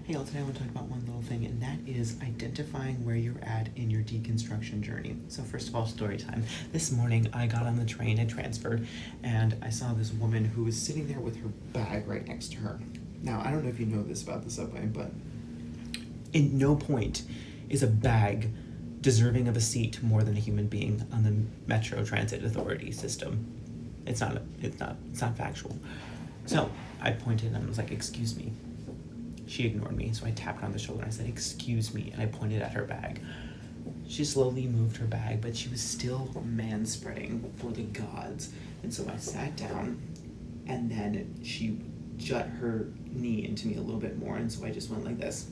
Hey, all, today I want to talk about one little thing, and that is identifying where you're at in your deconstruction journey. So first of all, story time. This morning, I got on the train and transferred, and I saw this woman who was sitting there with her bag right next to her. Now, I don't know if you know this about the subway, but in no point is a bag deserving of a seat more than a human being on the Metro Transit Authority system. It's not factual. So I pointed and I was like, "Excuse me." She ignored me, so I tapped her on the shoulder and I said, "Excuse me," and I pointed at her bag. She slowly moved her bag, but she was still manspreading for the gods. And so I sat down, and then she jut her knee into me a little bit more, and so I just went like this.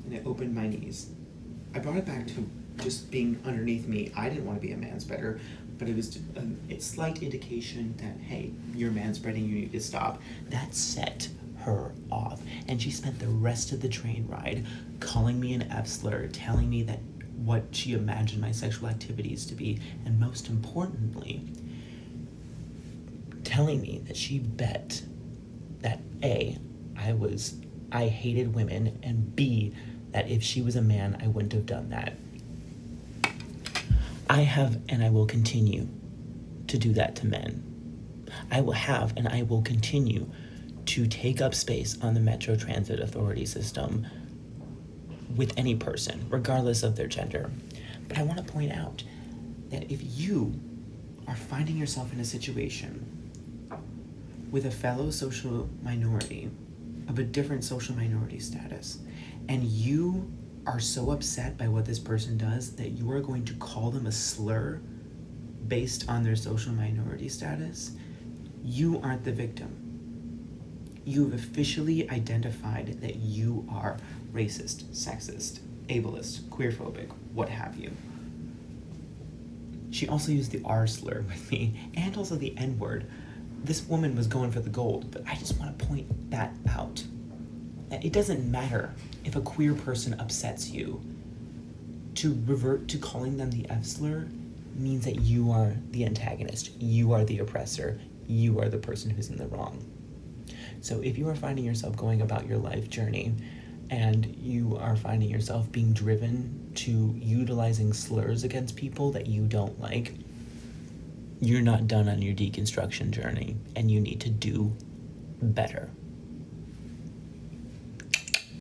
And I opened my knees. I brought it back to just being underneath me. I didn't want to be a manspreader, but it was a slight indication that, hey, you're manspreading, you need to stop. That set her off, and she spent the rest of the train ride calling me an F-slur, telling me that what she imagined my sexual activities to be, and most importantly, telling me that she bet that A, I hated women, and B, that if she was a man, I wouldn't have done that. I have and I will continue to do that to men. I will have and I will continue to take up space on the Metro Transit Authority system with any person, regardless of their gender. But I want to point out that if you are finding yourself in a situation with a fellow social minority of a different social minority status, and you are so upset by what this person does that you are going to call them a slur based on their social minority status, you aren't the victim. You have officially identified that you are racist, sexist, ableist, queerphobic, what have you. She also used the R slur with me, and also the N word. This woman was going for the gold, but I just want to point that out. That it doesn't matter if a queer person upsets you. To revert to calling them the F slur means that you are the antagonist, you are the oppressor, you are the person who's in the wrong. So if you are finding yourself going about your life journey and you are finding yourself being driven to utilizing slurs against people that you don't like, you're not done on your deconstruction journey, and you need to do better.